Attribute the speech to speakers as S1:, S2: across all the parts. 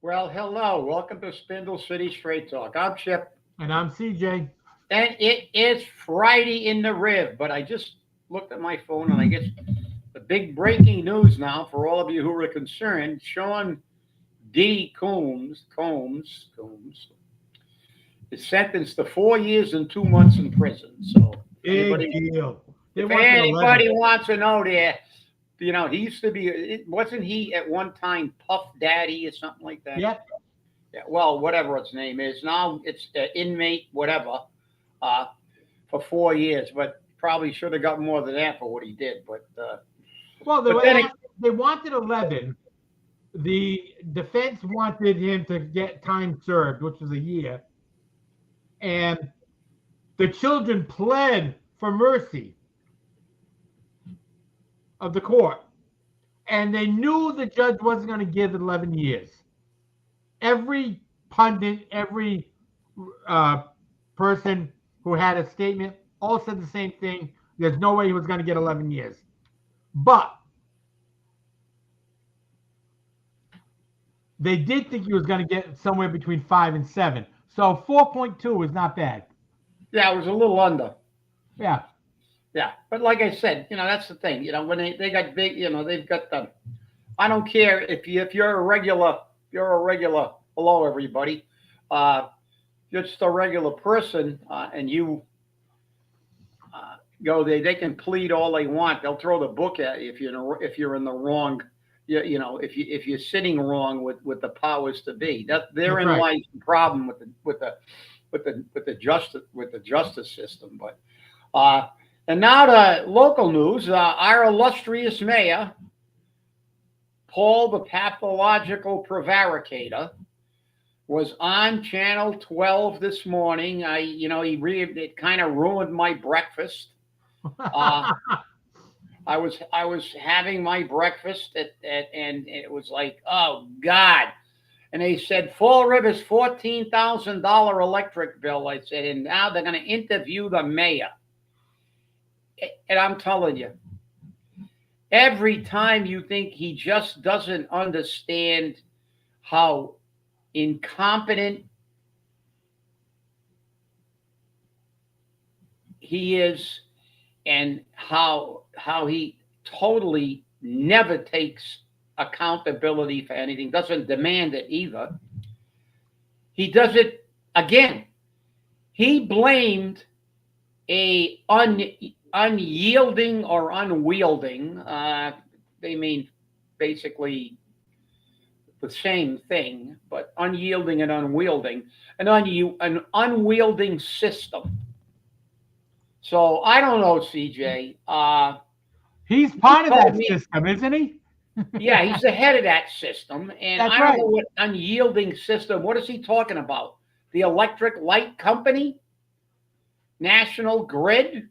S1: Well, hello. Welcome to Spindle City Straight Talk. I'm Chip,
S2: And I'm CJ.
S1: and it is Friday in the Riv. But I just looked at my phone, and I guess the big breaking news now for all of you who are concerned: Sean D. Combs is sentenced to 4 years and 2 months in prison. So,
S2: Big deal. They
S1: if
S2: wanted 11.
S1: anybody wants to know, he used to be. Wasn't he at one time Puff Daddy or something like that?
S2: Yep.
S1: Yeah, well, whatever its name is. Now it's inmate, whatever, uh, for 4 years, but probably should have got more than that for what he did.
S2: Well,
S1: But then,
S2: they wanted 11. The defense wanted him to get time served, which was a year. And the children pled for mercy of the court. And they knew the judge wasn't going to give 11 years. Every pundit, every uh, person who had a statement all said the same thing. There's no way he was going to get 11 years. But they did think he was going to get somewhere between 5 and 7. So 4.2 is not bad.
S1: yeah, it was a little under.
S2: Yeah.
S1: Yeah, but like I said, that's the thing. When they got big, they've got the. I don't care if you're a regular. You're a regular. Hello, everybody. You're just a regular person, and you go there. They can plead all they want. They'll throw the book at you if you're in the wrong. If you're sitting wrong with the powers to be. That therein
S2: That's right.
S1: lies the problem with the justice system. But and now to local news. Our illustrious mayor, Paul the pathological prevaricator, was on Channel 12 this morning. It kind of ruined my breakfast. I was having my breakfast and it was like, oh God. And they said Fall River's $14,000 electric bill. I said, and now they're going to interview the mayor. And I'm telling you, every time you think he just doesn't understand how incompetent he is and how he totally never takes accountability for anything, doesn't demand it either. He does it again. He blamed a unyielding or unwielding. They mean basically the same thing, but unyielding and unwielding, an unwielding system. So I don't know, CJ.
S2: He's part of that
S1: me,
S2: system, isn't he?
S1: Yeah, he's the head of that system, and
S2: That's
S1: I don't
S2: right.
S1: know what unyielding system. What is he talking about? The Electric Light Company, National Grid.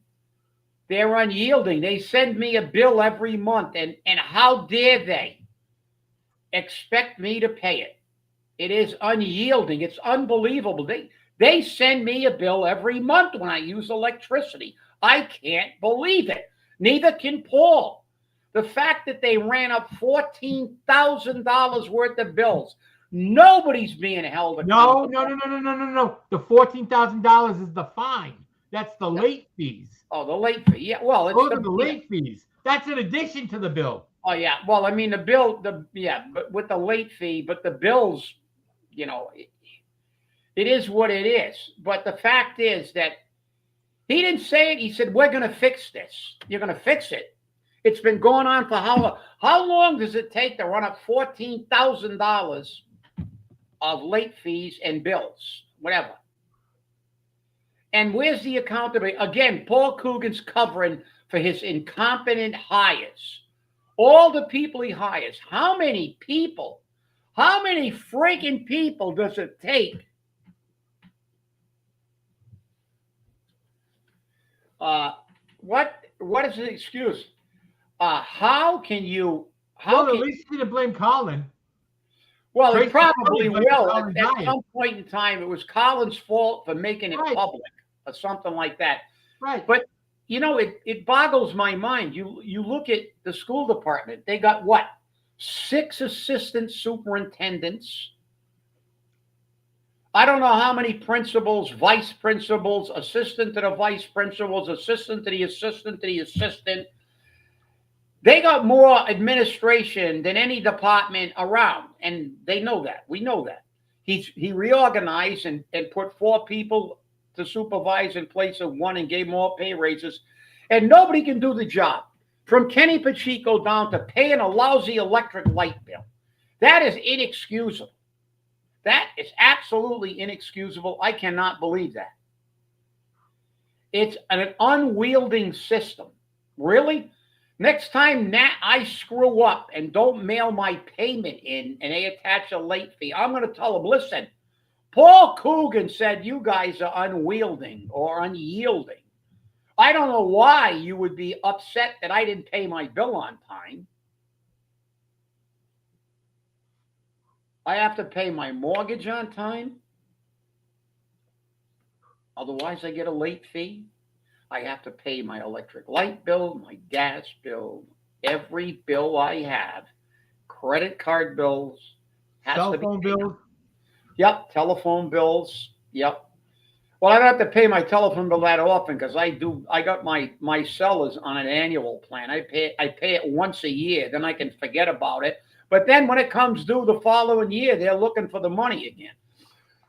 S1: They're unyielding. They send me a bill every month, and how dare they expect me to pay it? It is unyielding. It's unbelievable. They send me a bill every month when I use electricity. I can't believe it. Neither can Paul. The fact that they ran up $14,000 worth of bills. Nobody's being held accountable.
S2: No. The $14,000 is the fine. That's the late fees.
S1: Oh, the late fee. Yeah, well, it's
S2: Those are the late fees. That's in addition to the bill.
S1: Oh yeah. Well, I mean the bill. But with the late fee, but the bills, it is what it is. But the fact is that he didn't say it. He said, "We're going to fix this. You're going to fix it." It's been going on for how long? How long does it take to run up $14,000 of late fees and bills, whatever? And where's the accountability? Again, Paul Coogan's covering for his incompetent hires. All the people he hires. How many freaking people does it take? What is the excuse? How can you?
S2: At least he didn't blame Colin.
S1: Well, it probably will. At
S2: At
S1: some point in time, it was Colin's fault for making it public or something like that.
S2: Right.
S1: But it boggles my mind. You look at the school department. They got what? 6 assistant superintendents, I don't know how many principals, vice principals, assistant to the vice principals, assistant to the assistant to the assistant. They got more administration than any department around, and they know that. We know that. He reorganized and put 4 people to supervise in place of 1 and gave more pay raises, and nobody can do the job. From Kenny Pacheco down to paying a lousy electric light bill. That is inexcusable. That is absolutely inexcusable. I cannot believe that. It's an unwielding system. Really? Next time I screw up and don't mail my payment in and they attach a late fee, I'm going to tell them, listen, Paul Coogan said you guys are unwielding or unyielding. I don't know why you would be upset that I didn't pay my bill on time. I have to pay my mortgage on time. Otherwise, I get a late fee. I have to pay my electric light bill, my gas bill, every bill I have, credit card bills,
S2: cell phone bills.
S1: Yep, telephone bills. Yep. Well, I don't have to pay my telephone bill that often because I got my cell is on an annual plan. I pay it once a year, then I can forget about it. But then when it comes due the following year, they're looking for the money again.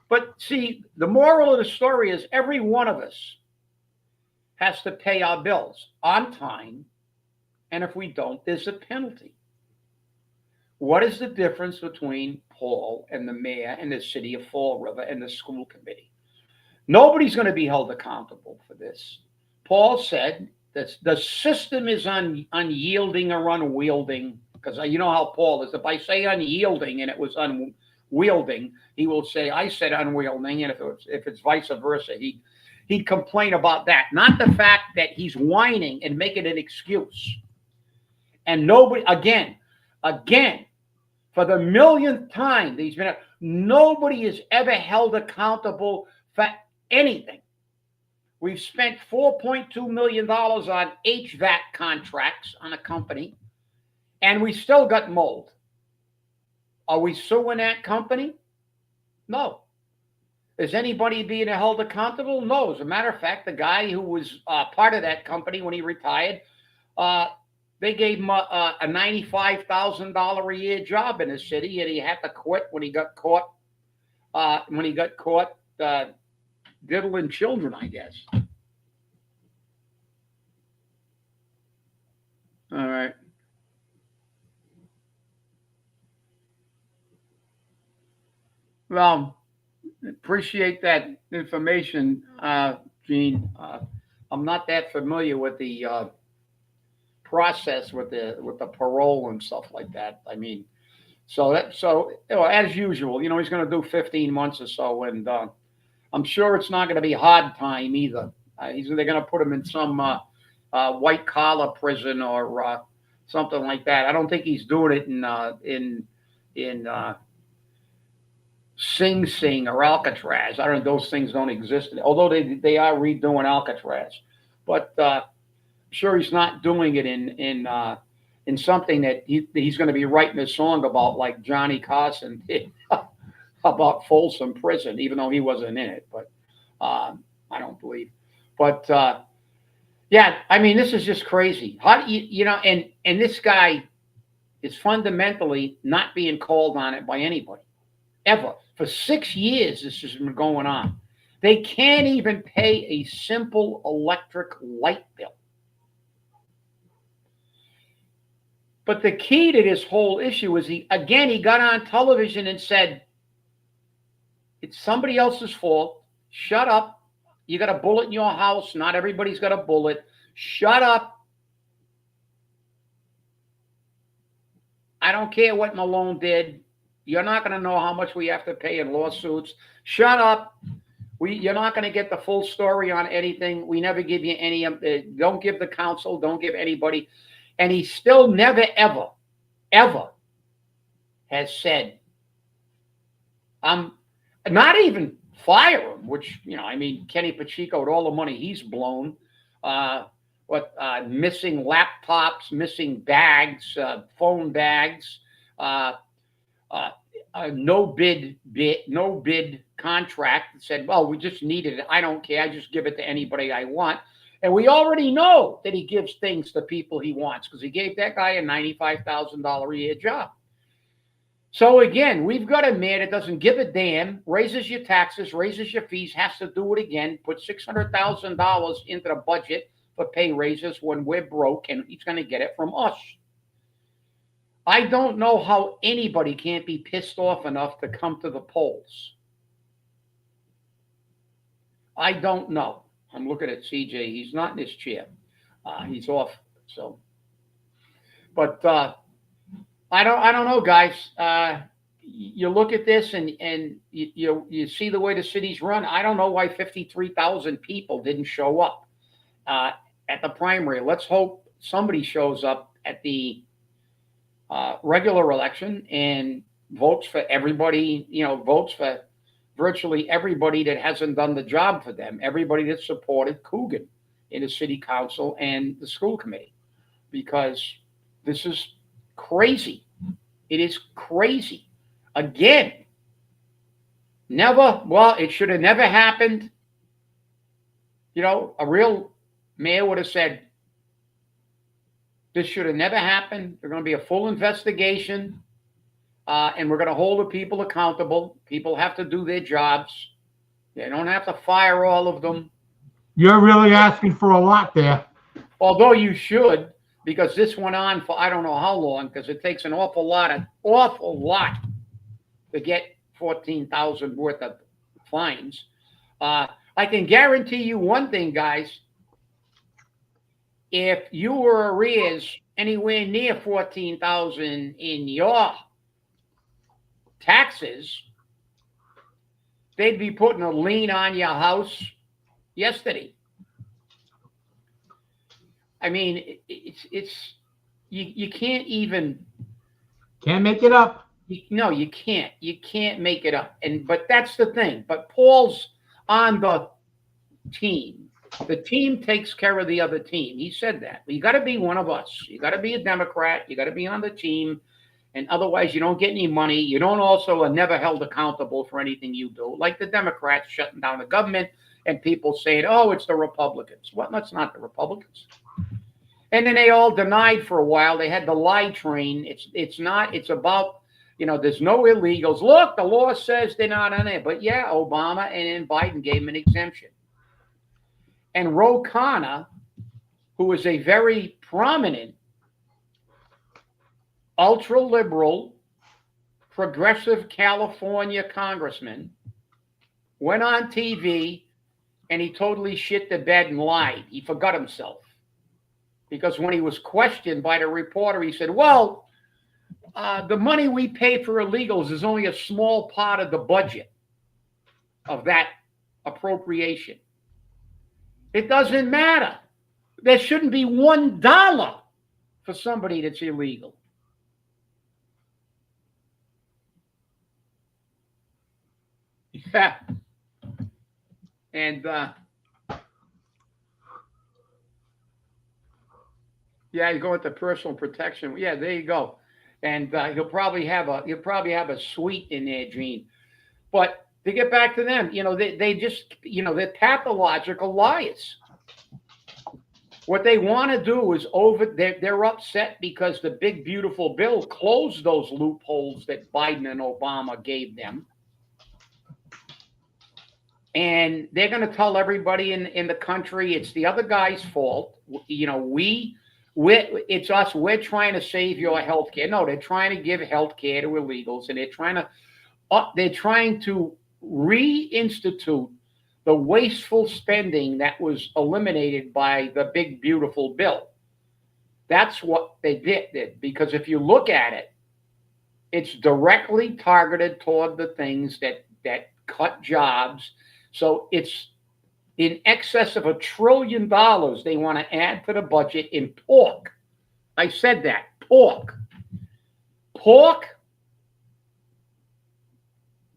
S1: But see, the moral of the story is every one of us has to pay our bills on time. And if we don't, there's a penalty. What is the difference between Paul and the mayor and the city of Fall River and the school committee? Nobody's going to be held accountable for this. Paul said that the system is unyielding or unwielding, because you know how Paul is. If I say unyielding and it was unwielding, he will say I said unwielding, and if it's vice versa, he'd complain about that, not the fact that he's whining and making an excuse. And nobody, again, for the millionth time that he's been, nobody is ever held accountable for anything. We've spent $4.2 million on HVAC contracts on a company, and we still got mold. Are we suing that company? No. Is anybody being held accountable? No. As a matter of fact, the guy who was part of that company when he retired, they gave him a $95,000 a year job in the city, and he had to quit when he got caught. Diddling children, I guess. All right. Well, appreciate that information, Gene. I'm not that familiar with the process with the parole and stuff like that. I mean, so as usual, he's going to do 15 months or so, and I'm sure it's not going to be hard time either. They're going to put him in some white collar prison or something like that. I don't think he's doing it in Sing Sing or Alcatraz. I don't know. Those things don't exist, although they are redoing Alcatraz. But I'm sure he's not doing it in something that he's going to be writing a song about, like Johnny Carson did. About Folsom Prison, even though he wasn't in it, but I don't believe. But yeah, I mean, this is just crazy. How do and this guy is fundamentally not being called on it by anybody ever. For 6 years, this has been going on. They can't even pay a simple electric light bill. But the key to this whole issue is he got on television and said, it's somebody else's fault. Shut up. You got a bullet in your house. Not everybody's got a bullet. Shut up. I don't care what Malone did. You're not going to know how much we have to pay in lawsuits. Shut up. You're not going to get the full story on anything. We never give you any. Don't give the counsel. Don't give anybody. And he still never, ever, ever has said, not even fire him, which, Kenny Pacheco, with all the money he's blown, missing laptops, missing bags, phone bags. a no bid contract that said, well, we just needed it. I don't care. I just give it to anybody I want. And we already know that he gives things to people he wants because he gave that guy a $95,000 a year job. So again, we've got a man that doesn't give a damn, raises your taxes, raises your fees, has to do it again, put $600,000 into the budget for pay raises when we're broke, and he's going to get it from us. I don't know how anybody can't be pissed off enough to come to the polls. I don't know. I'm looking at CJ. He's not in his chair. He's off. So, but I don't know, guys. You look at this and you see the way the city's run. I don't know why 53,000 people didn't show up at the primary. Let's hope somebody shows up at the regular election and votes for everybody. Votes for virtually everybody that hasn't done the job for them. Everybody that supported Coogan in the city council and the school committee, because this is crazy. It is crazy. Again, it should have never happened. A real mayor would have said, this should have never happened. There's going to be a full investigation, and we're going to hold the people accountable. People have to do their jobs. They don't have to fire all of them.
S2: You're really asking for a lot there.
S1: Although you should, because this went on for I don't know how long, because it takes an awful lot to get 14,000 worth of fines. I can guarantee you one thing, guys. If you were arrears anywhere near 14,000 in your taxes, they'd be putting a lien on your house yesterday. I mean, it's you can't even.
S2: Can't make it up.
S1: No, you can't. You can't make it up. But that's the thing. But Paul's on the team. The team takes care of the other team. He said that. You got to be one of us. You got to be a Democrat. You got to be on the team. And otherwise, you don't get any money. You don't also are never held accountable for anything you do. Like the Democrats shutting down the government and people saying, oh, it's the Republicans. Well, that's not the Republicans. And then they all denied for a while. They had the lie train. It's not. It's about, there's no illegals. Look, the law says they're not on it. But yeah, Obama and then Biden gave them an exemption. And Ro Khanna, who is a very prominent, ultra-liberal, progressive California congressman, went on TV and he totally shit the bed and lied. He forgot himself. Because when he was questioned by the reporter, he said, well, the money we pay for illegals is only a small part of the budget of that appropriation. It doesn't matter. There shouldn't be $1 for somebody that's illegal. Yeah. And yeah, you go into personal protection. Yeah, there you go. And he'll probably have a suite in there, Gene. But to get back to them, they just, they're pathological liars. What they want to do is they're upset because the big, beautiful bill closed those loopholes that Biden and Obama gave them. And they're going to tell everybody in the country it's the other guy's fault. It's us. We're trying to save your health care. No, they're trying to give health care to illegals, and they're trying to reinstitute the wasteful spending that was eliminated by the big, beautiful bill. That's what they did. Because if you look at it, it's directly targeted toward the things that cut jobs. So it's in excess of $1 trillion they want to add to the budget in pork. I said that, pork. Pork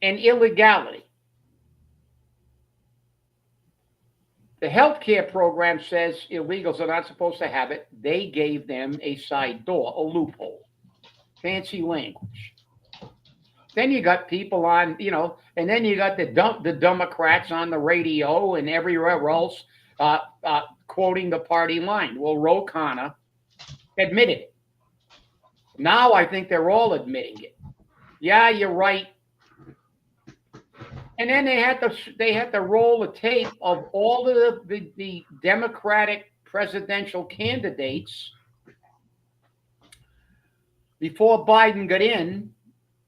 S1: and illegality. The healthcare program says illegals are not supposed to have it. They gave them a side door, a loophole. Fancy language. Then you got people on, and then you got the Democrats on the radio and everywhere else quoting the party line. Well, Ro Khanna admitted it. Now I think they're all admitting it. Yeah, you're right. And then they had to roll the tape of all the Democratic presidential candidates before Biden got in.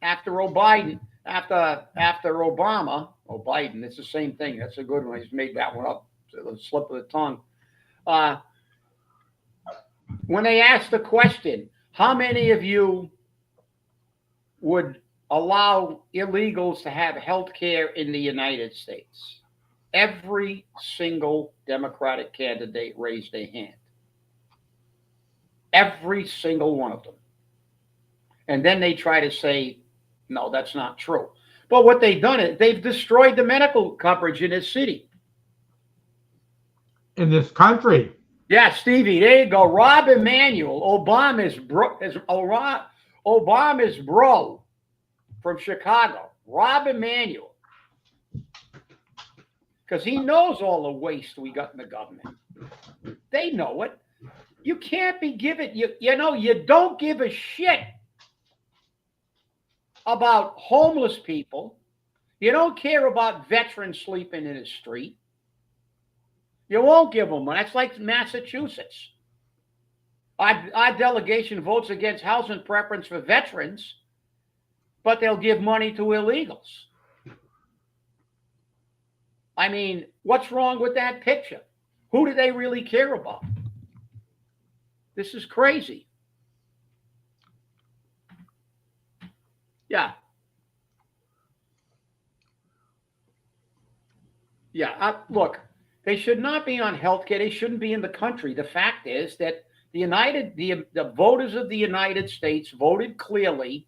S1: After Biden, after Obama, Biden, it's the same thing. That's a good one. He's made that one up. It's a slip of the tongue. When they asked the question, how many of you would allow illegals to have health care in the United States? Every single Democratic candidate raised a hand. Every single one of them. And then they try to say, no, that's not true. But what they've done is they've destroyed the medical coverage in this city.
S2: In this country.
S1: Yeah, Stevie, there you go. Rob Emanuel, Obama's bro from Chicago. Rob Emanuel. Because he knows all the waste we got in the government. They know it. You can't be giving, you don't give a shit about homeless people. You don't care about veterans sleeping in the street. You won't give them one. That's like Massachusetts. Our delegation votes against housing preference for veterans, but they'll give money to illegals. I mean, what's wrong with that picture? Who do they really care about? This is crazy. Yeah. Look, they should not be on health care. They shouldn't be in the country. The fact is that the voters of the United States voted clearly.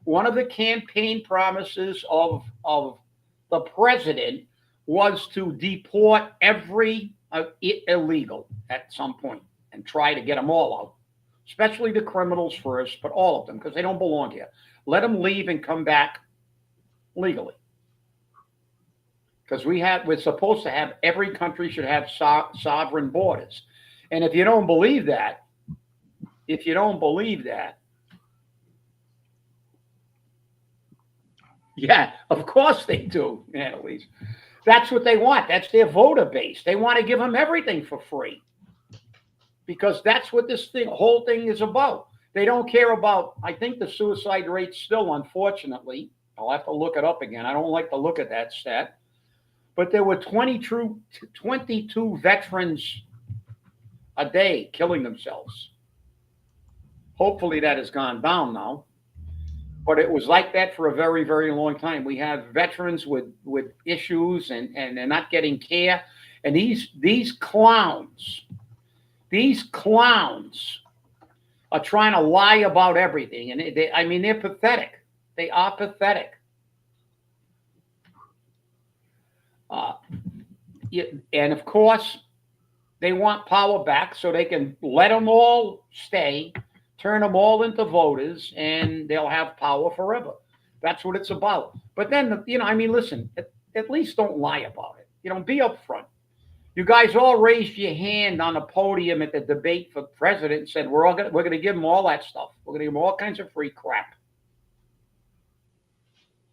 S1: One of the campaign promises of the president was to deport every illegal at some point and try to get them all out, especially the criminals first, but all of them, because they don't belong here. Let them leave and come back legally. Because we're supposed to have, every country should have sovereign borders. And if you don't believe that, yeah, of course they do, Annalise. That's what they want. That's their voter base. They want to give them everything for free. Because that's what this whole thing is about. They don't care about, I think the suicide rate still, unfortunately, I'll have to look it up again. I don't like to look at that stat. But there were 22 veterans a day killing themselves. Hopefully that has gone down now. But it was like that for a very, very long time. We have veterans with issues and they're not getting care. And these clowns are trying to lie about everything. And they're pathetic. They are pathetic. And of course, they want power back so they can let them all stay, turn them all into voters, and they'll have power forever. That's what it's about. But then, listen, at least don't lie about it. Be upfront. You guys all raised your hand on the podium at the debate for president and said, we're going to give them all that stuff. We're going to give them all kinds of free crap.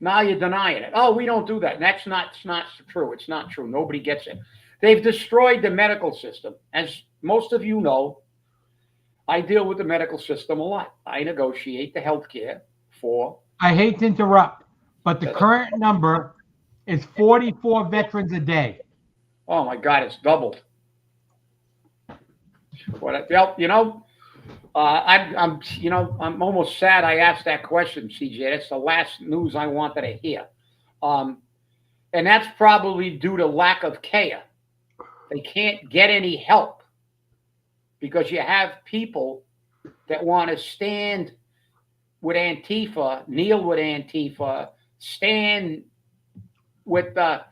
S1: Now you're denying it. Oh, we don't do that. That's not true. It's not true. Nobody gets it. They've destroyed the medical system. As most of you know, I deal with the medical system a lot. I negotiate the health care for...
S2: I hate to interrupt, but the current number is 44 veterans a day.
S1: Oh my God, it's doubled. I'm almost sad I asked that question, CJ. That's the last news I wanted to hear. And that's probably due to lack of care. They can't get any help because you have people that want to stand with Antifa, kneel with Antifa, stand with the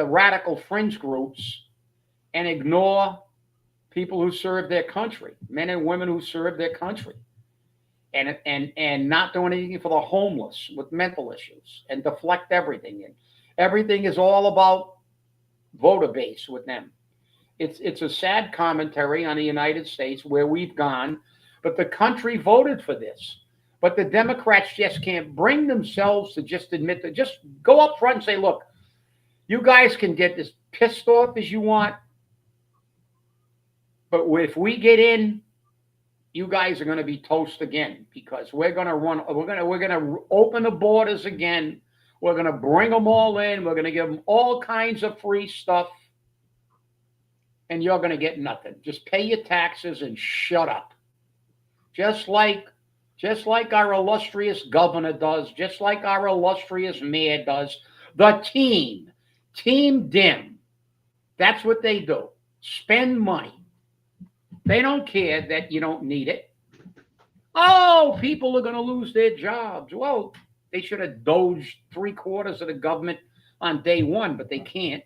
S1: radical fringe groups and ignore people who serve their country, men and women who serve their country. and not doing anything for the homeless with mental issues and deflect everything. And everything is all about voter base with them. It's a sad commentary on the United States where we've gone, but the country voted for this. But the Democrats just can't bring themselves to just admit that. Just go up front and say, look, you guys can get as pissed off as you want, but if we get in, you guys are going to be toast again because we're going to open the borders again. We're going to bring them all in. We're going to give them all kinds of free stuff, and you're going to get nothing. Just pay your taxes and shut up. Just like our illustrious governor does, just like our illustrious mayor does. The Team Dim. That's what they do. Spend money. They don't care that you don't need it. Oh, people are going to lose their jobs. Well, they should have doged 3/4 of the government on day one, but they can't.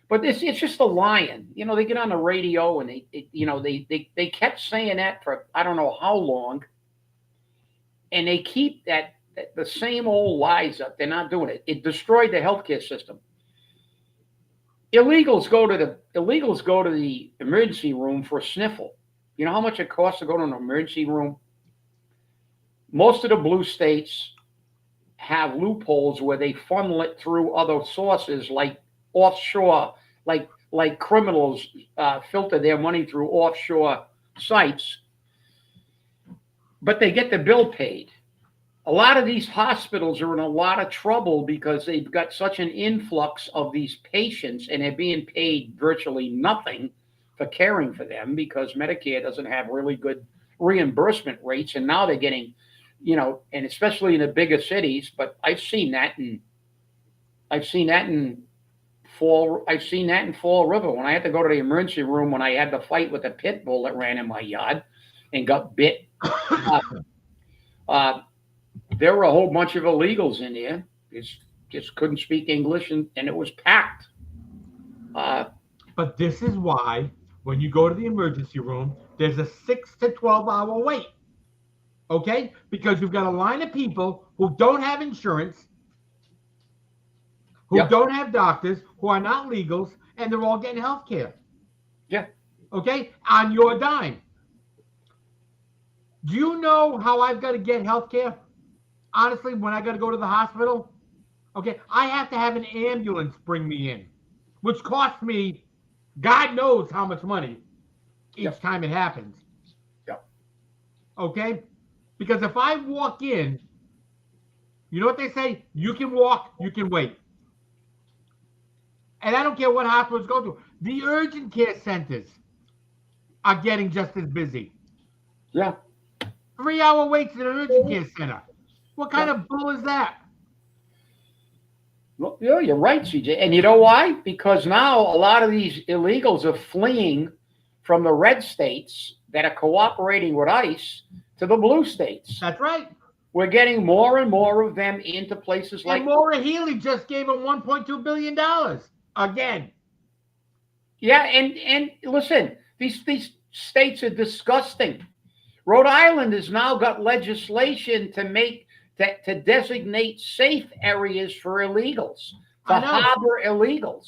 S1: But it's just a lying. They get on the radio and they kept saying that for I don't know how long, and they keep the same old lies up. They're not doing it. It destroyed the healthcare system. Illegals go to the emergency room for a sniffle. You know how much it costs to go to an emergency room? Most of the blue states have loopholes where they funnel it through other sources like offshore, like criminals filter their money through offshore sites, but they get the bill paid. A lot of these hospitals are in a lot of trouble because they've got such an influx of these patients and they're being paid virtually nothing for caring for them because Medicare doesn't have really good reimbursement rates. And now they're getting, and especially in the bigger cities, but I've seen that in Fall River when I had to go to the emergency room when I had to fight with a pit bull that ran in my yard and got bit. There were a whole bunch of illegals in there. Just couldn't speak English, and it was packed.
S2: But this is why when you go to the emergency room, there's a 6 to 12-hour wait. Okay? Because you've got a line of people who don't have insurance, who don't have doctors, who are not legals, and they're all getting health care.
S1: Yeah.
S2: Okay? On your dime. Do you know how I've got to get health care? Honestly, when I got to go to the hospital, okay, I have to have an ambulance bring me in, which costs me God knows how much money each time it happens.
S1: Yeah.
S2: Okay? Because if I walk in, you know what they say? You can walk, you can wait. And I don't care what hospitals go to. The urgent care centers are getting just as busy.
S1: Yeah.
S2: 3-hour waits at an urgent care center. What kind of bull is that?
S1: Well, yeah, you're right, CJ. And you know why? Because now a lot of these illegals are fleeing from the red states that are cooperating with ICE to the blue states.
S2: That's right.
S1: We're getting more and more of them into places like...
S2: And Maura Healey just gave them $1.2 billion. Again.
S1: Yeah, and listen, these states are disgusting. Rhode Island has now got legislation to designate safe areas for illegals, to harbor illegals,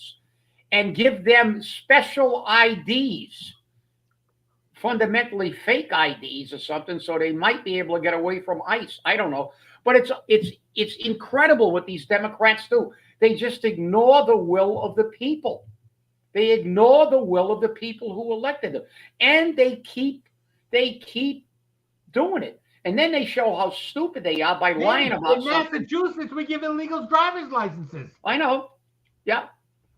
S1: and give them special IDs, fundamentally fake IDs or something, so they might be able to get away from ICE. I don't know. But it's incredible what these Democrats do. They just ignore the will of the people. They ignore the will of the people who elected them. And they keep doing it. And then they show how stupid they are by lying about something.
S2: In Massachusetts, we give illegals driver's licenses.
S1: I know. Yeah.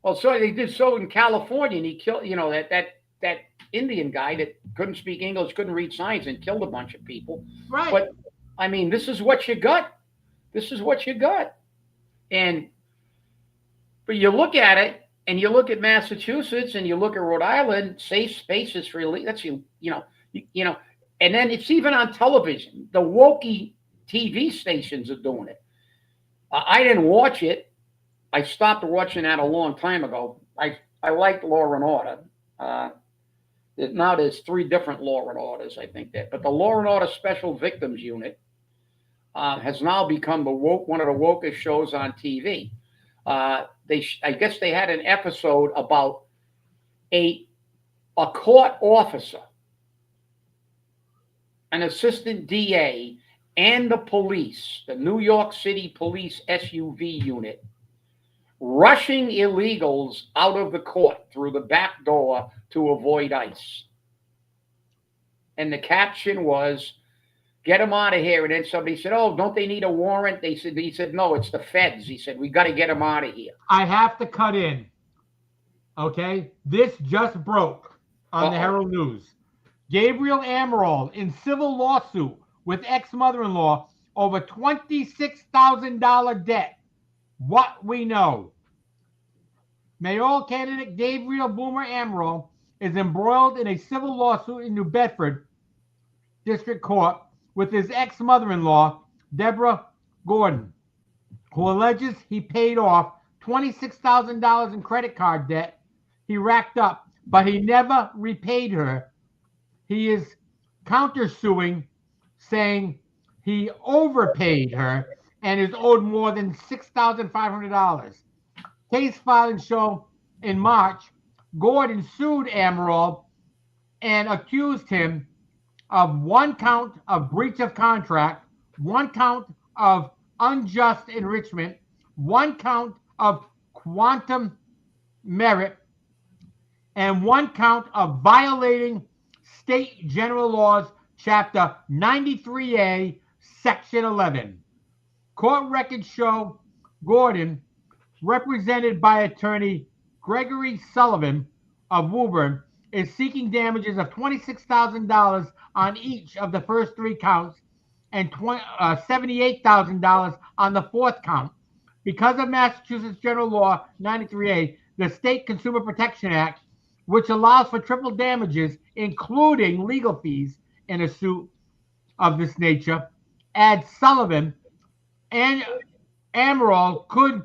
S1: Well, so they did so in California, and he killed, that Indian guy that couldn't speak English, couldn't read signs, and killed a bunch of people.
S2: Right.
S1: But, I mean, this is what you got. This is what you got. But you look at it, and you look at Massachusetts, and you look at Rhode Island, safe spaces for illegal. That's, and then it's even on television. The wokey TV stations are doing it. I didn't watch it. I stopped watching that a long time ago. I liked Law and Order. Now there's three different law and orders, I think that. But the Law and Order Special Victims Unit has now become one of the wokest shows on TV. I guess they had an episode about a court officer, an assistant DA, and the police, the New York City Police SUV unit, rushing illegals out of the court through the back door to avoid ICE. And the caption was, "Get them out of here." And then somebody said, "Oh, don't they need a warrant?" He said, "No, it's the feds." He said, "We got to get them out of here."
S2: I have to cut in. Okay, this just broke on the Herald News. Gabriel Amaral in civil lawsuit with ex-mother-in-law over $26,000 debt. What we know. Mayoral candidate Gabriel Boomer Amaral is embroiled in a civil lawsuit in New Bedford District Court with his ex-mother-in-law, Deborah Gordon, who alleges he paid off $26,000 in credit card debt he racked up, but he never repaid her. He is countersuing, saying he overpaid her and is owed more than $6,500. Case filings show in March, Gordon sued Amaral and accused him of one count of breach of contract, one count of unjust enrichment, one count of quantum merit, and one count of violating state general laws, chapter 93A, section 11. Court records show Gordon, represented by attorney Gregory Sullivan of Woburn, is seeking damages of $26,000 on each of the first three counts and $78,000 on the fourth count. Because of Massachusetts General Law 93A, the State Consumer Protection Act, which allows for triple damages, including legal fees in a suit of this nature, adds Sullivan and Amaral could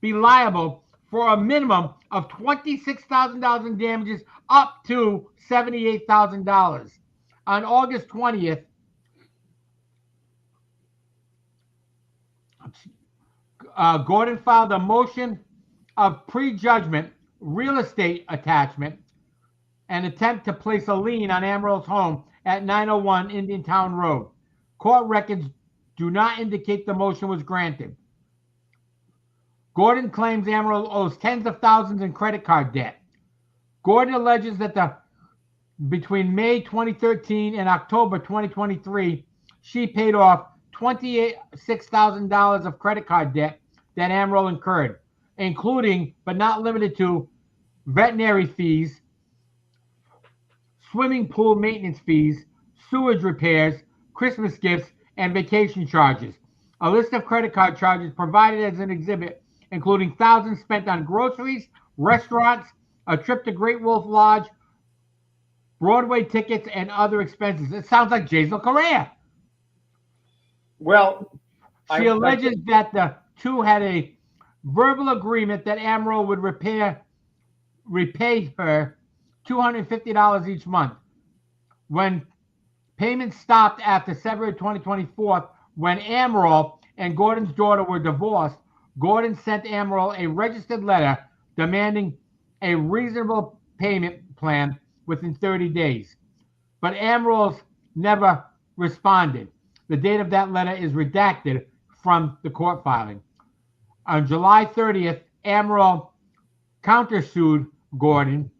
S2: be liable for a minimum of $26,000 in damages up to $78,000. On August 20th, Gordon filed a motion of prejudgment real estate attachment and attempt to place a lien on Amaral's home at 901 Indiantown Road. Court records do not indicate the motion was granted. Gordon claims Amaral owes tens of thousands in credit card debt. Gordon alleges that between May 2013 and October 2023, she paid off $26,000 of credit card debt that Amaral incurred, including but not limited to veterinary fees, swimming pool maintenance fees, sewage repairs, Christmas gifts, and vacation charges. A list of credit card charges provided as an exhibit, including thousands spent on groceries, restaurants, a trip to Great Wolf Lodge, Broadway tickets, and other expenses. It sounds like Jaisal Correa.
S1: Well,
S2: she alleges that the two had a verbal agreement that Amaral would repay her $250 each month. When payments stopped after February 2024, when Amaral and Gordon's daughter were divorced, Gordon sent Amaral a registered letter demanding a reasonable payment plan within 30 days. But Amaral's never responded. The date of that letter is redacted from the court filing. On July 30th, Amaral countersued Gordon.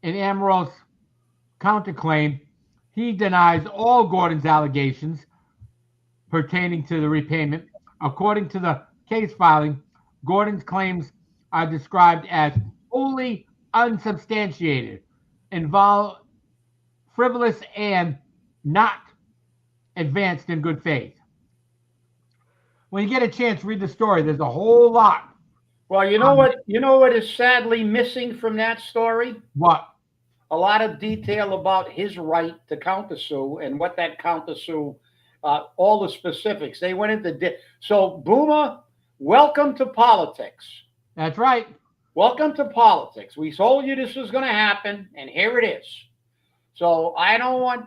S2: In Amaral's counterclaim, he denies all Gordon's allegations pertaining to the repayment. According to the case filing, Gordon's claims are described as wholly unsubstantiated, frivolous, and not advanced in good faith. When you get a chance, read the story. There's a whole lot.
S1: Well, you know what? You know what is sadly missing from that story?
S2: What?
S1: A lot of detail about his right to countersue and what that countersue, all the specifics. They went into so Boomer, welcome to politics.
S2: That's right.
S1: Welcome to politics. We told you this was going to happen, and here it is. So I don't want,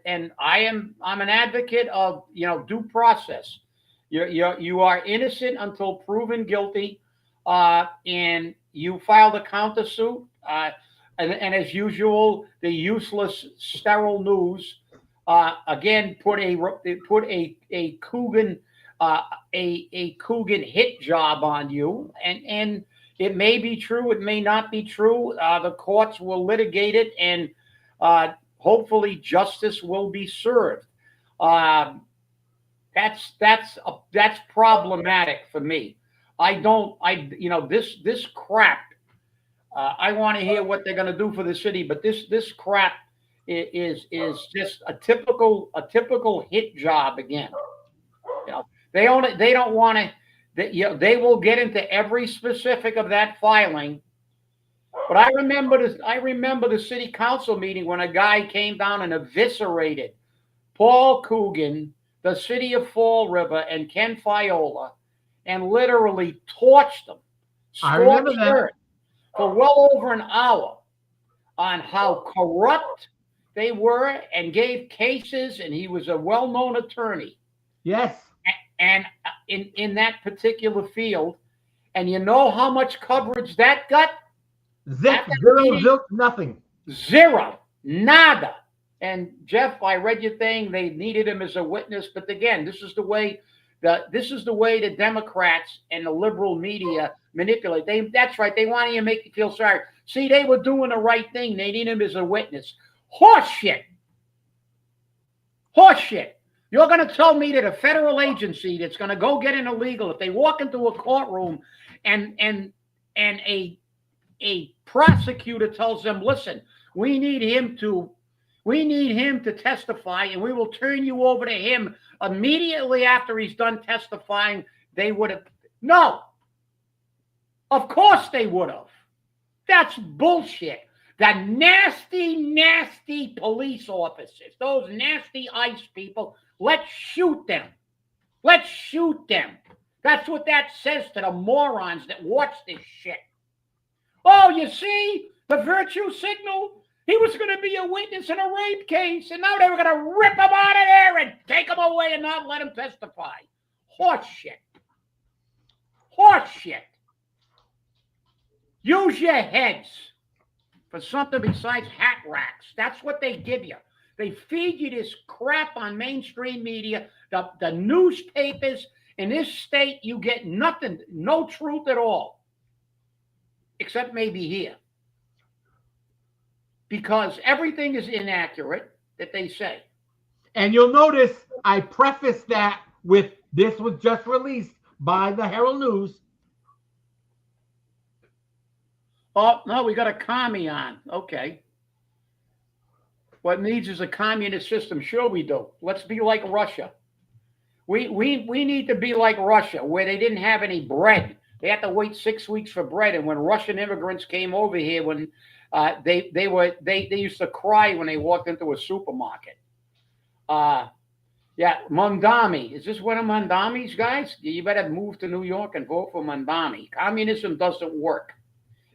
S1: and I'm an advocate of, due process. You are innocent until proven guilty, and you filed a countersuit. And as usual, the useless, sterile news again put a Coogan a Coogan hit job on you, and it may be true, it may not be true. The courts will litigate it, and hopefully justice will be served. Um, that's problematic for me. I don't I this crap. I want to hear what they're going to do for the city, but this crap is just a typical hit job again. They don't want to. They will get into every specific of that filing. But I remember the city council meeting when a guy came down and eviscerated Paul Coogan, the city of Fall River, and Ken Fiola, and literally torched them,
S2: I remember
S1: scorched
S2: that.
S1: earth for well over an hour on how corrupt they were, and gave cases, and he was a well-known attorney.
S2: Yes.
S1: And in that particular field, and you know how much coverage that got?
S2: Zip,
S1: At that
S2: zero,
S1: meeting,
S2: zilch, nothing.
S1: zero, nada. And Jeff, I read your thing. They needed him as a witness, but again, this is the way the Democrats and the liberal media manipulate. That's right. They want you to make you feel sorry. See, they were doing the right thing. They need him as a witness. Horse shit. Horse shit. You're going to tell me that a federal agency that's going to go get an illegal, if they walk into a courtroom and a prosecutor tells them, listen, we need him to testify, and we will turn you over to him immediately after he's done testifying. They would have. No. Of course they would have. That's bullshit. The nasty, nasty police officers, those nasty ICE people, let's shoot them. Let's shoot them. That's what that says to the morons that watch this shit. Oh, you see? The virtue signal? He was going to be a witness in a rape case, and now they were going to rip him out of there and take him away and not let him testify. Horse shit. Horse shit. Use your heads for something besides hat racks. That's what they give you. They feed you this crap on mainstream media, the newspapers. In this state, you get nothing, no truth at all, except maybe here. Because everything is inaccurate that they say.
S2: And you'll notice I prefaced that with this was just released by the Herald News.
S1: Oh, no, we got a commie on. Okay. What needs is a communist system. Sure we do. Let's be like Russia. We need to be like Russia, where they didn't have any bread. They had to wait 6 weeks for bread. And when Russian immigrants came over here, when they used to cry when they walked into a supermarket. Yeah, Mondami. Is this one of Mondami's, guys? You better move to New York and vote for Mondami. Communism doesn't work.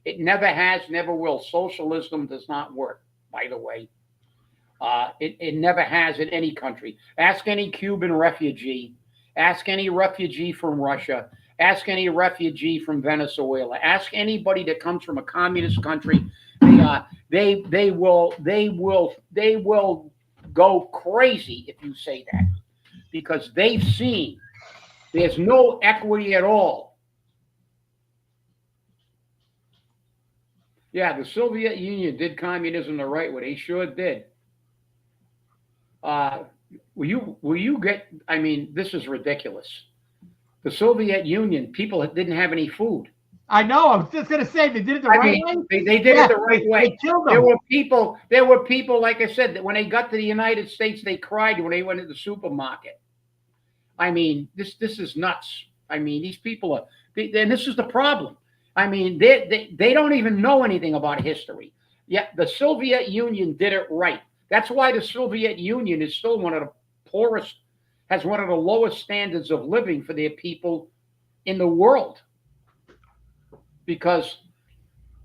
S1: It never has, never will. Socialism does not work, by the way. It never has in any country. Ask any Cuban refugee. Ask any refugee from Russia. Ask any refugee from Venezuela. Ask anybody that comes from a communist country. They will go crazy if you say that, because they've seen there's no equity at all. Yeah, the Soviet Union did communism the right way. They sure did. Will you get? I mean, this is ridiculous. The Soviet Union, people didn't have any food.
S2: I know. I was just going to say they did it the right way.
S1: They did it the right way.
S2: They killed them.
S1: There were people, like I said, that when they got to the United States, they cried when they went to the supermarket. I mean, this is nuts. I mean, these people are, and this is the problem. I mean, they don't even know anything about history. Yeah, the Soviet Union did it right. That's why the Soviet Union is still one of the poorest, has one of the lowest standards of living for their people in the world. Because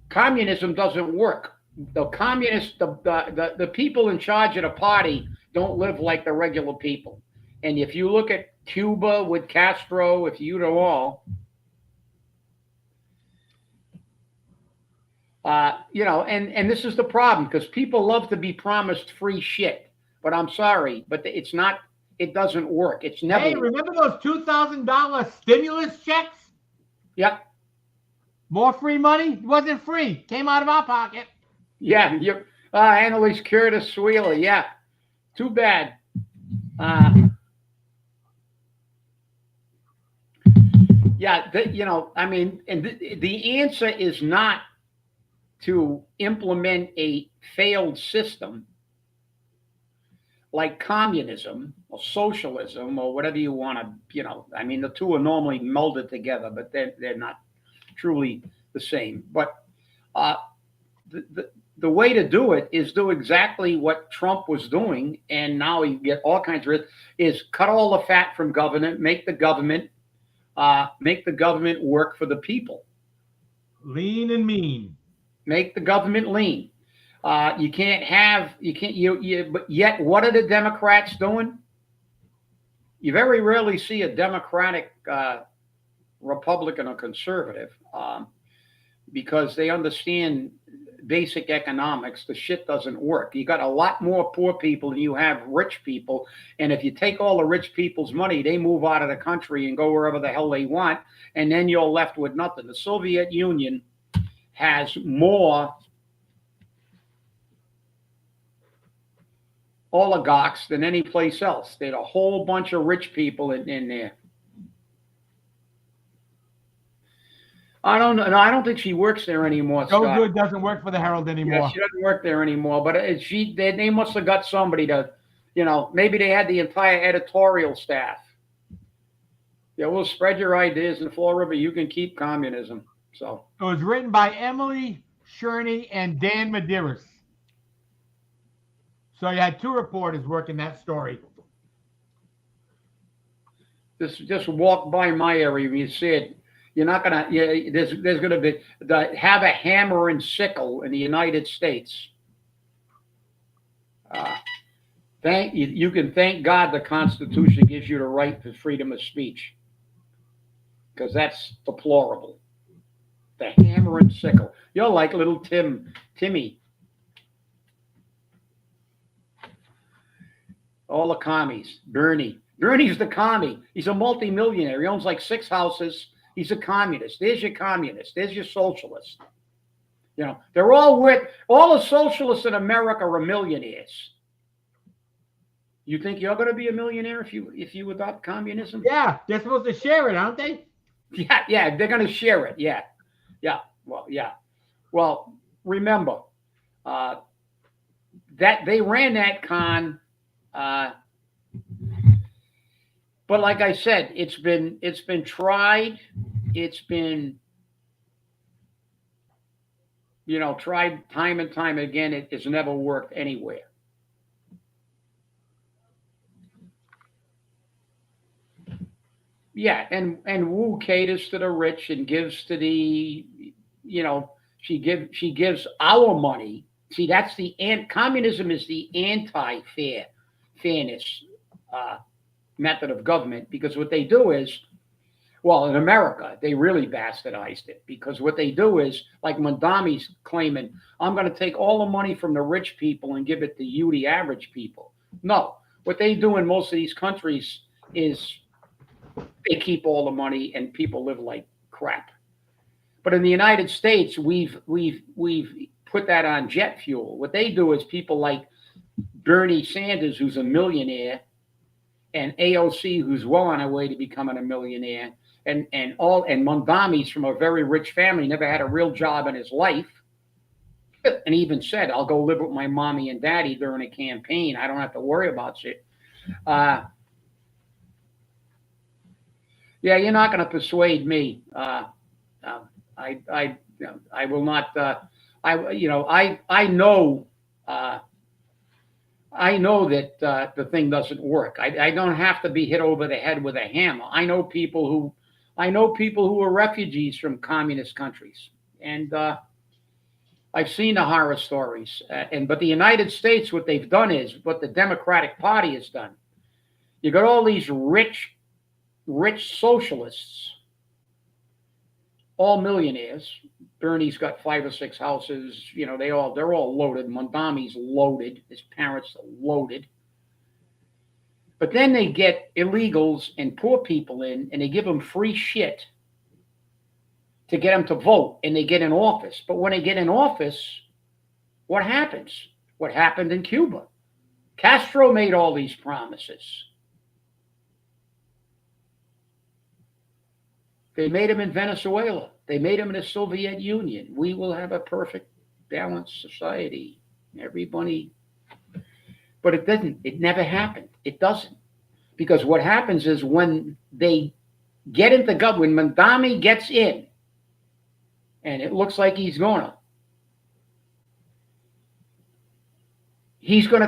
S1: communism doesn't work. The communists, the people in charge of the party don't live like the regular people. And if you look at Cuba with Castro, if you know all, and this is the problem because people love to be promised free shit. But I'm sorry, but it's not. It doesn't work. It's never.
S2: Hey, remember those $2,000 stimulus checks?
S1: Yep.
S2: More free money? It wasn't free. Came out of our pocket.
S1: Yeah. You. Annalise Curtis Wheeler. Yeah. Too bad. Yeah. I mean, and the answer is not to implement a failed system like communism or socialism or whatever you want to, I mean, the two are normally melded together, but they're not truly the same. But uh, the way to do it is do exactly what Trump was doing, and now you get all kinds of is cut all the fat from government, make the government work for the people.
S2: Lean and mean.
S1: Make the government lean. But yet what are the Democrats doing? You very rarely see a Democratic Republican or conservative because they understand basic economics. The shit doesn't work. You got a lot more poor people than you have rich people. And if you take all the rich people's money, they move out of the country and go wherever the hell they want. And then you're left with nothing. The Soviet Union has more oligarchs than any place else. They had a whole bunch of rich people in there. I don't know. No, I don't think she works there anymore.
S2: Joe
S1: Scott.
S2: Good doesn't work for the Herald anymore.
S1: Yeah, she doesn't work there anymore. But they must have got somebody to, maybe they had the entire editorial staff. Yeah, we'll spread your ideas in Fall River. You can keep communism. So
S2: it was written by Emily Cherney and Dan Medeiros. So you had two reporters working that story.
S1: Just walk by my area and you see it. You're not gonna. There's gonna be have a hammer and sickle in the United States. You can thank God the Constitution gives you the right to freedom of speech, because that's deplorable. The hammer and sickle. You're like little Timmy. All the commies. Bernie's the commie. He's a multimillionaire. He owns like 6 houses. He's a communist. There's your communist. There's your socialist. They're all the socialists in America are millionaires. You think you're going to be a millionaire if you adopt communism?
S2: Yeah, they're supposed to share it, aren't they?
S1: Yeah, they're going to share it. Yeah. Well, remember that they ran that con. But like I said, it's been tried. It's been tried time and time again. It's never worked anywhere. Yeah, and Wu caters to the rich and gives to the, she gives our money. See, that's communism is the fairness method of government, because what they do is, well, in America, they really bastardized it, because what they do is, like Mondami's claiming, I'm going to take all the money from the rich people and give it to you, the average people. No, what they do in most of these countries is they keep all the money and people live like crap. But in the United States, we've put that on jet fuel. What they do is people like Bernie Sanders, who's a millionaire, and AOC, who's well on her way to becoming a millionaire, and Mondami's from a very rich family, never had a real job in his life, and even said, "I'll go live with my mommy and daddy during a campaign. I don't have to worry about shit." Yeah, you're not going to persuade me. I will not. I know. I know that the thing doesn't work. I don't have to be hit over the head with a hammer. I know people who are refugees from communist countries, and I've seen the horror stories, but the United States, what they've done is what the Democratic Party has done. You got all these rich socialists, all millionaires. Bernie's got 5 or 6 houses. They're all loaded. Mondami's loaded. His parents are loaded. But then they get illegals and poor people in, and they give them free shit to get them to vote, and they get in office. But when they get in office, what happens? What happened in Cuba? Castro made all these promises. They made them in Venezuela. They made them in the Soviet Union. We will have a perfect, balanced society. Everybody. But it didn't. It never happened. It doesn't. Because what happens is when they get into government, when Mondami gets in, and it looks like he's going to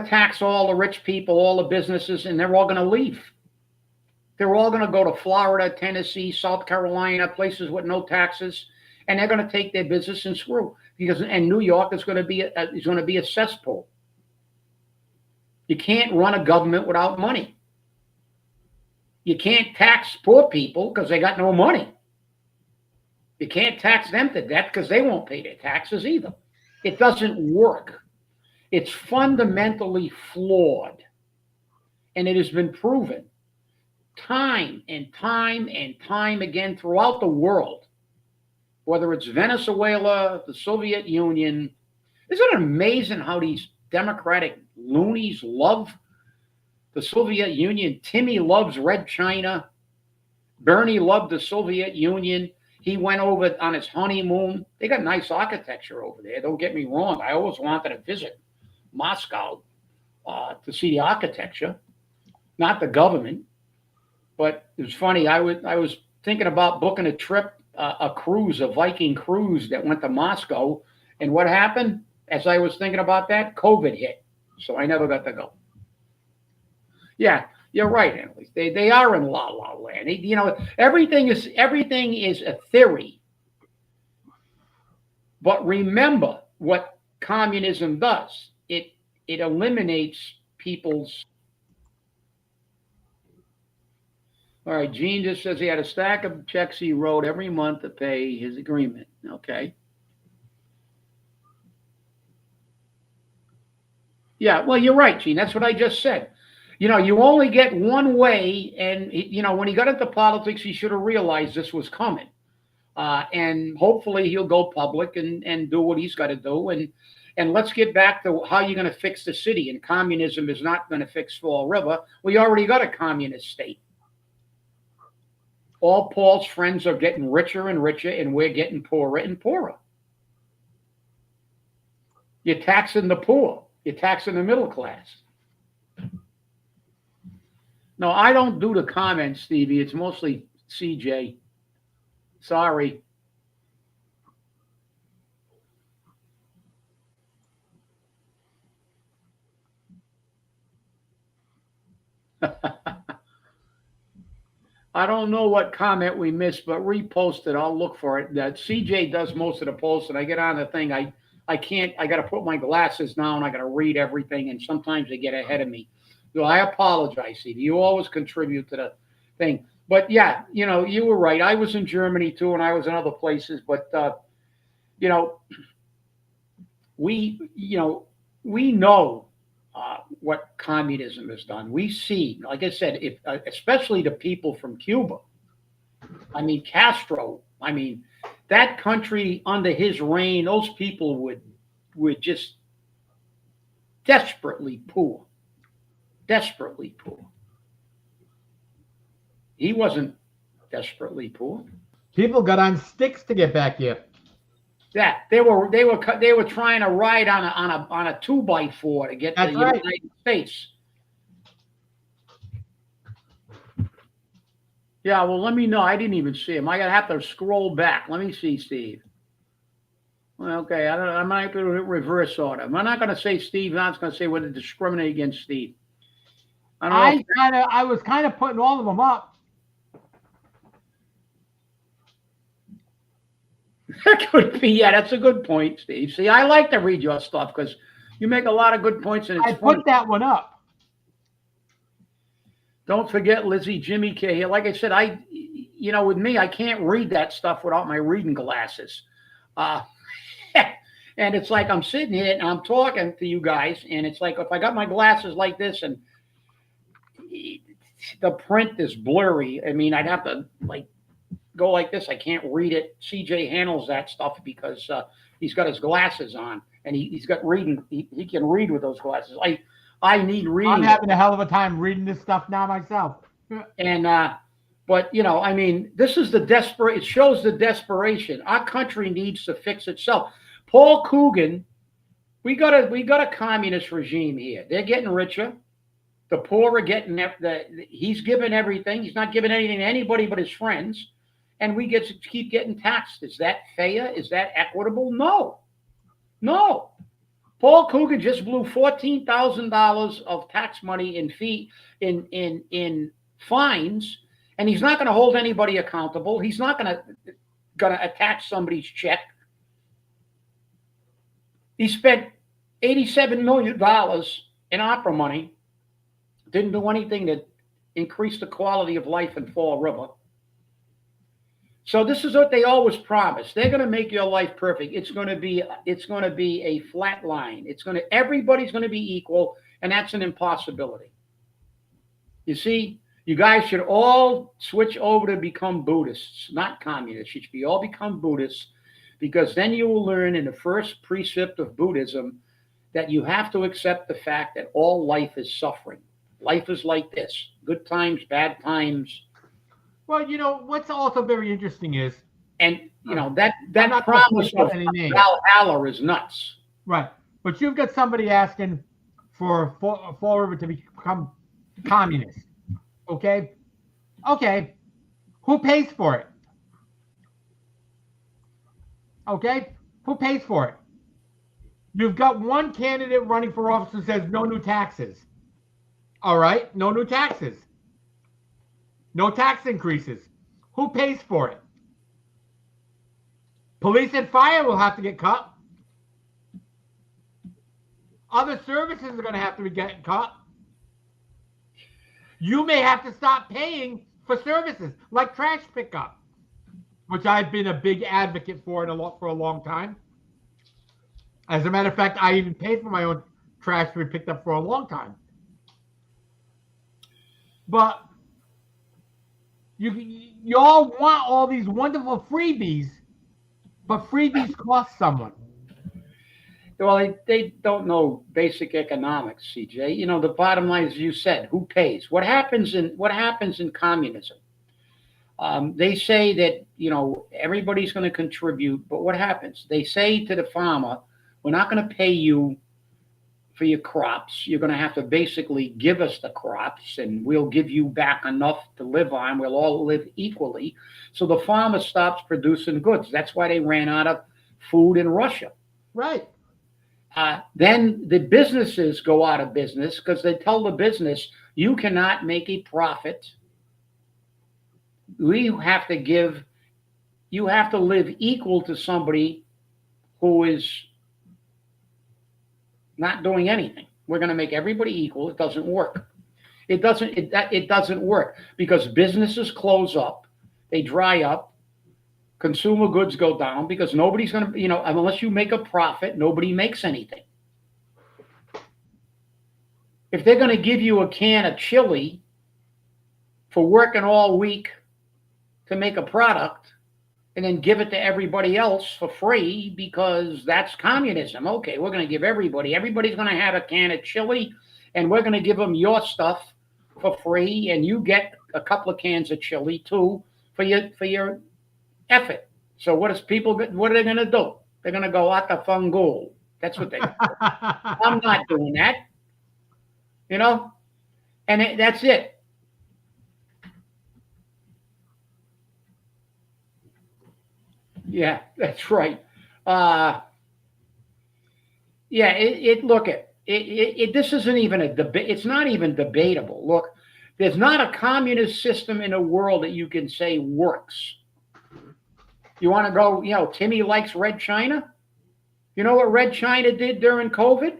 S1: tax all the rich people, all the businesses, and they're all going to leave. They're all going to go to Florida, Tennessee, South Carolina, places with no taxes, and they're going to take their business and screw. And New York is going to be a cesspool. You can't run a government without money. You can't tax poor people because they got no money. You can't tax them to death because they won't pay their taxes either. It doesn't work. It's fundamentally flawed, and it has been proven time and time and time again throughout the world, whether it's Venezuela, the Soviet Union. Isn't it amazing how these democratic loonies love the Soviet Union? Timmy loves Red China. Bernie loved the Soviet Union. He went over on his honeymoon. They got nice architecture over there. Don't get me wrong. I always wanted to visit Moscow to see the architecture, not the government. But it was funny. I was thinking about booking a trip, a cruise, a Viking cruise that went to Moscow. And what happened? As I was thinking about that, COVID hit. So I never got to go. Yeah, you're right, Emily. They are in la la land. Everything is a theory. But remember what communism does. It eliminates people's. All right, Gene just says he had a stack of checks he wrote every month to pay his agreement. Okay. Yeah, well, you're right, Gene. That's what I just said. You only get one way, and when he got into politics, he should have realized this was coming. And hopefully he'll go public and do what he's got to do. And let's get back to how you're going to fix the city. And communism is not going to fix Fall River. We already got a communist state. All Paul's friends are getting richer and richer, and we're getting poorer and poorer. You're taxing the poor. You're taxing the middle class. No, I don't do the comments, Stevie. It's mostly CJ. Sorry. I don't know what comment we missed, but repost it. I'll look for it. That CJ does most of the posts, and I get on the thing. I can't. I got to put my glasses down. I got to read everything, and sometimes they get ahead of me. So I apologize, Stevie. You always contribute to the thing. But yeah, you were right. I was in Germany too, and I was in other places. But we know what communism has done. We see, like I said, especially the people from Cuba. I mean, Castro. I mean, that country under his reign, those people would just desperately poor. Desperately poor. He wasn't desperately poor.
S2: People got on sticks to get back here.
S1: Yeah, they were trying to ride on a 2x4 to get to the United States. Yeah, well, let me know. I didn't even see him. I gotta have to scroll back. Let me see, Steve. Well, okay, I might have to reverse order. I'm not going to say Steve. I'm just going to say we're to discriminate against Steve.
S2: I was kind of putting all of them up.
S1: That could be, yeah, that's a good point, Steve. See, I like to read your stuff because you make a lot of good points and
S2: I
S1: it's funny.
S2: put that one up.
S1: Don't forget Lizzie, Jimmy K here. Like I said, with me, I can't read that stuff without my reading glasses. Uh, and it's like I'm sitting here and I'm talking to you guys, and it's like if I got my glasses like this and the print is blurry, I mean, I'd have to like go like this. I can't read it. CJ handles that stuff because he's got his glasses on and he's got reading. He can read with those glasses. I need reading.
S2: I'm having a hell of a time reading this stuff now myself.
S1: And but I mean, this is the desperate. It shows the desperation. Our country needs to fix itself. Paul Coogan, we got a communist regime here. They're getting richer. The poor are getting he's giving everything. He's not giving anything to anybody but his friends, and we get to keep getting taxed. Is that fair? Is that equitable? No, no. Paul Coogan just blew $14,000 of tax money in fee in fines, and he's not going to hold anybody accountable. He's not going to attach somebody's check. He spent $87 million in opera money. Didn't do anything to increase the quality of life in Fall River. So this is what they always promise. They're going to make your life perfect. It's going to be a flat line. Everybody's going to be equal, and that's an impossibility. You see, you guys should all switch over to become Buddhists, not communists. You should all become Buddhists, because then you will learn in the first precept of Buddhism that you have to accept the fact that all life is suffering. Life is like this: good times, bad times.
S2: Well, what's also very interesting is,
S1: and that promise of Valhalla is nuts.
S2: Right, but you've got somebody asking for Fall River to become communist. Okay, who pays for it? Okay, who pays for it? You've got one candidate running for office who says no new taxes. All right, no new taxes. No tax increases. Who pays for it? Police and fire will have to get cut. Other services are going to have to be getting cut. You may have to stop paying for services like trash pickup, which I've been a big advocate for for a long time. As a matter of fact, I even paid for my own trash to be picked up for a long time. But you all want all these wonderful freebies, but freebies cost someone.
S1: Well, they don't know basic economics, CJ. The bottom line is, you said, who pays? What happens in communism? They say that everybody's going to contribute, but what happens? They say to the farmer, we're not going to pay you for your crops. You're going to have to basically give us the crops, and we'll give you back enough to live on. We'll all live equally. So the farmer stops producing goods. That's why they ran out of food in Russia.
S2: Right.
S1: Then the businesses go out of business because they tell the business, you cannot make a profit. You have to live equal to somebody who is not doing anything. We're going to make everybody equal. It doesn't work. It doesn't work because businesses close up, they dry up, consumer goods go down because nobody's going to, unless you make a profit, nobody makes anything. If they're going to give you a can of chili for working all week to make a product and then give it to everybody else for free because that's communism. Okay, we're going to give everybody's going to have a can of chili, and we're going to give them your stuff for free, and you get a couple of cans of chili too for your effort. So what are they going to do? They're going to go out the fungool. That's what they do. I'm not doing that. And that's it. Yeah, that's right. This isn't even a debate. It's not even debatable. Look, there's not a communist system in the world that you can say works. You want to go, Timmy likes Red China. You know what Red China did during COVID?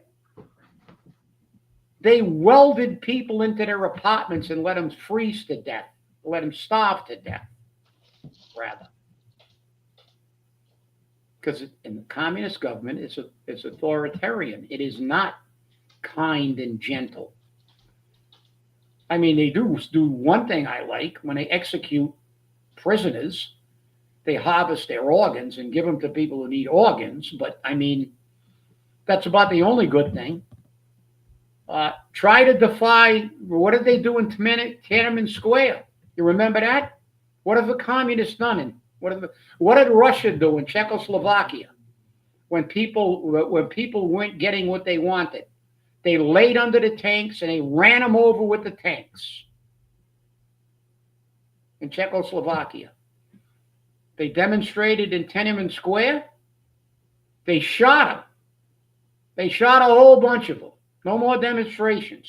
S1: They welded people into their apartments and let them freeze to death, let them starve to death, rather. Because in the communist government, it's authoritarian. It is not kind and gentle. I mean, they do one thing I like when they execute prisoners. They harvest their organs and give them to people who need organs. But I mean, that's about the only good thing. Try to defy. What did they do in Tiananmen Square? You remember that? What have the communists done? And what did Russia do in Czechoslovakia when people weren't getting what they wanted? They laid under the tanks and they ran them over with the tanks in Czechoslovakia. They demonstrated in Tiananmen Square. They shot them. They shot a whole bunch of them. No more demonstrations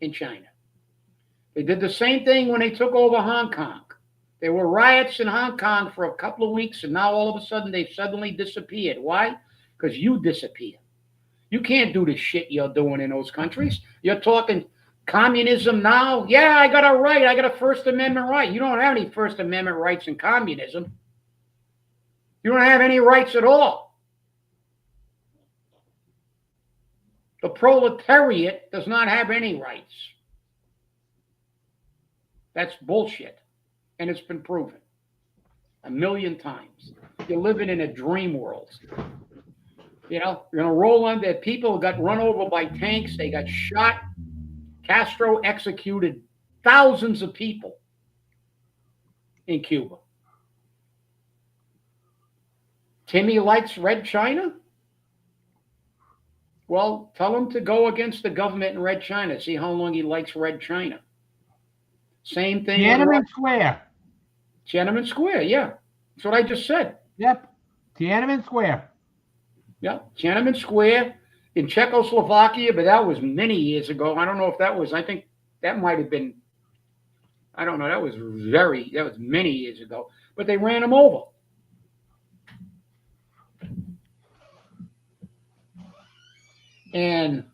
S1: in China. They did the same thing when they took over Hong Kong. There were riots in Hong Kong for a couple of weeks, and now all of a sudden they've suddenly disappeared. Why? Because you disappear. You can't do the shit you're doing in those countries. You're talking communism now? Yeah, I got a right. I got a First Amendment right. You don't have any First Amendment rights in communism. You don't have any rights at all. The proletariat does not have any rights. That's bullshit. And it's been proven 1,000,000 times. You're living in a dream world. You're going to roll under. People got run over by tanks. They got shot. Castro executed thousands of people in Cuba. Timmy likes Red China? Well, tell him to go against the government in Red China. See how long he likes Red China. Same thing.
S2: Tiananmen Square.
S1: Tiananmen Square, yeah. That's what I just said.
S2: Yep. Tiananmen Square.
S1: Yeah, Tiananmen Square in Czechoslovakia, but that was many years ago. I don't know if that was, I think that might have been, I don't know, that was many years ago. But they ran them over. And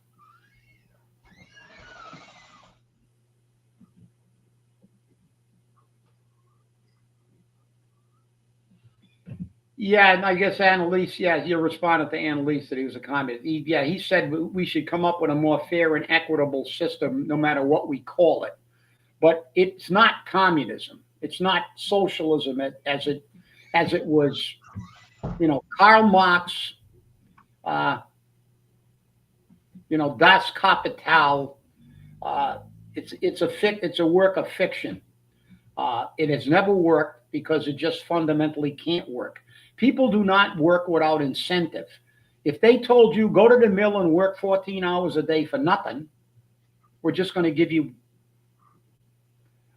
S1: yeah, and I guess Annalise, you responded to Annalise that he was a communist. He said we should come up with a more fair and equitable system no matter what we call it. But it's not communism. It's not socialism as it was, Karl Marx, Das Kapital. It's a work of fiction. It has never worked because it just fundamentally can't work. People do not work without incentive. If they told you go to the mill and work 14 hours a day for nothing, we're just going to give you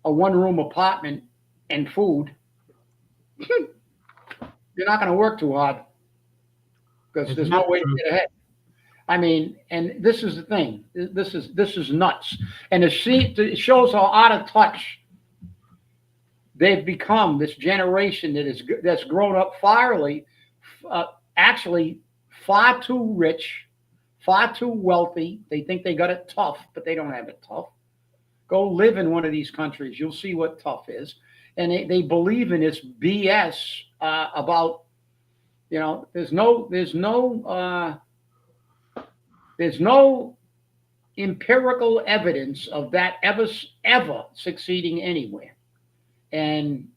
S1: a one-room apartment and food, you're not going to work too hard because there's no way to get ahead. I mean, and this is the thing. This is nuts. And it shows how out of touch they've become, this generation that's grown up actually far too rich, far too wealthy. They think they got it tough, but they don't have it tough. Go live in one of these countries. You'll see what tough is. And they believe in this BS about, there's no empirical evidence of that ever succeeding anywhere. And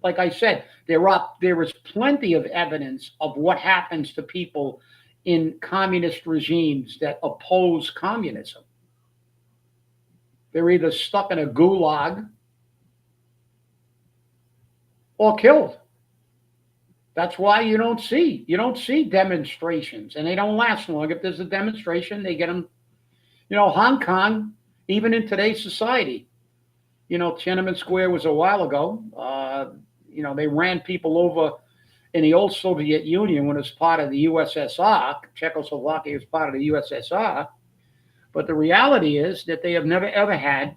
S1: like I said, there is plenty of evidence of what happens to people in communist regimes that oppose communism. They're either stuck in a gulag or killed. That's why you don't see demonstrations, and they don't last long. If there's a demonstration, they get them. Hong Kong, even in today's society, Tiananmen Square was a while ago. They ran people over in the old Soviet Union when it was part of the USSR. Czechoslovakia was part of the USSR. But the reality is that they have never, ever had,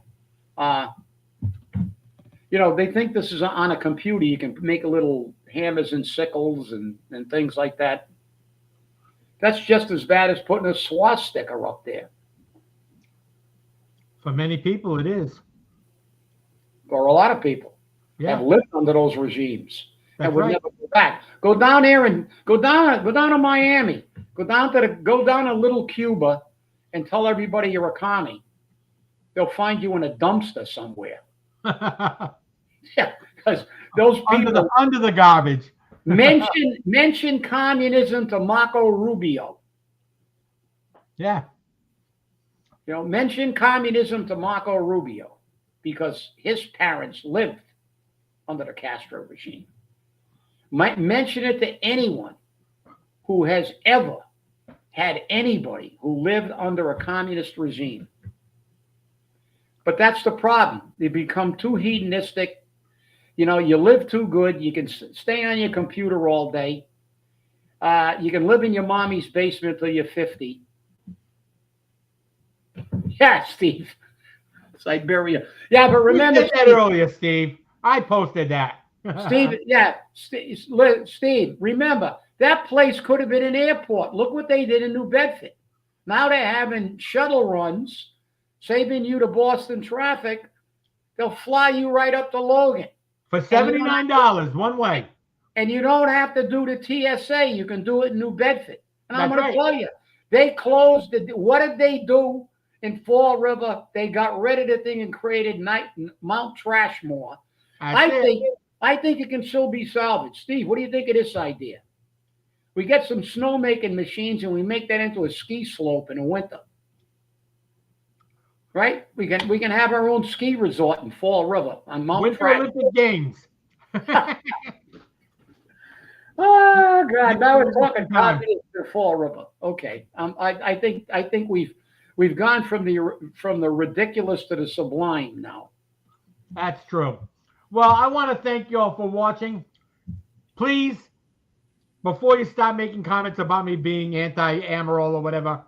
S1: they think this is on a computer. You can make a little hammers and sickles and things like that. That's just as bad as putting a swastika up there.
S2: For many people, it is.
S1: For a lot of people have
S2: Yeah,
S1: lived under those regimes
S2: that's
S1: and would
S2: right.
S1: never go back. Go down there and go down to Miami. Go down to Little Cuba and tell everybody you're a commie. They'll find you in a dumpster somewhere. Yeah, because those people
S2: under the garbage.
S1: mention communism to Marco Rubio.
S2: Yeah.
S1: Mention communism to Marco Rubio because his parents lived under the Castro regime. Might mention it to anyone who has ever had anybody who lived under a communist regime. But that's the problem. They become too hedonistic. You live too good. You can stay on your computer all day. You can live in your mommy's basement till you're 50. Yeah, Steve. Siberia. Yeah, but remember,
S2: You said that earlier, Steve. I posted that.
S1: Steve, remember, that place could have been an airport. Look what they did in New Bedford. Now they're having shuttle runs, saving you to Boston traffic. They'll fly you right up to Logan.
S2: For $79 one way.
S1: And you don't have to do the TSA. You can do it in New Bedford. And I'm
S2: That's
S1: going to
S2: right.
S1: tell you, they closed it. What did they do in Fall River? They got rid of the thing and created Mount Trashmore. I think it can still be salvaged. Steve, what do you think of this idea? We get some snowmaking machines and we make that into a ski slope in the winter. Right? We can have our own ski resort in Fall River on Mount
S2: Winter
S1: Trashmore.
S2: Olympic Games.
S1: Oh God! Now we're talking communist in Fall River. Okay, I think we've gone from the ridiculous to the sublime now.
S2: That's true. Well, I want to thank you all for watching. Please, before you start making comments about me being anti-Amaral or whatever,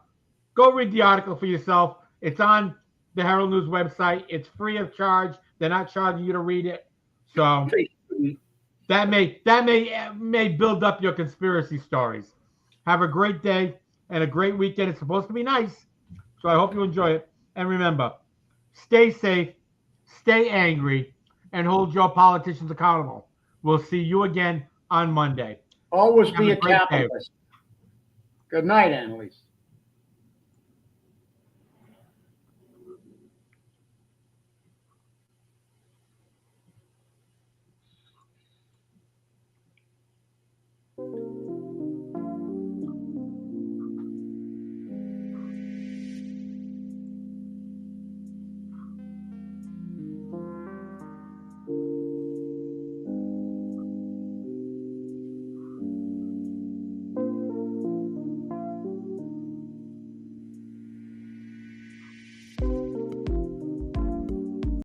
S2: go read the article for yourself. It's on the Herald News website. It's free of charge. They're not charging you to read it. So that may build up your conspiracy stories. Have a great day and a great weekend. It's supposed to be nice, so I hope you enjoy it. And remember, stay safe, stay angry, and hold your politicians accountable. We'll see you again on Monday.
S1: Always
S2: Have
S1: be
S2: a
S1: a
S2: great day.
S1: capitalist. Good night, Annalise.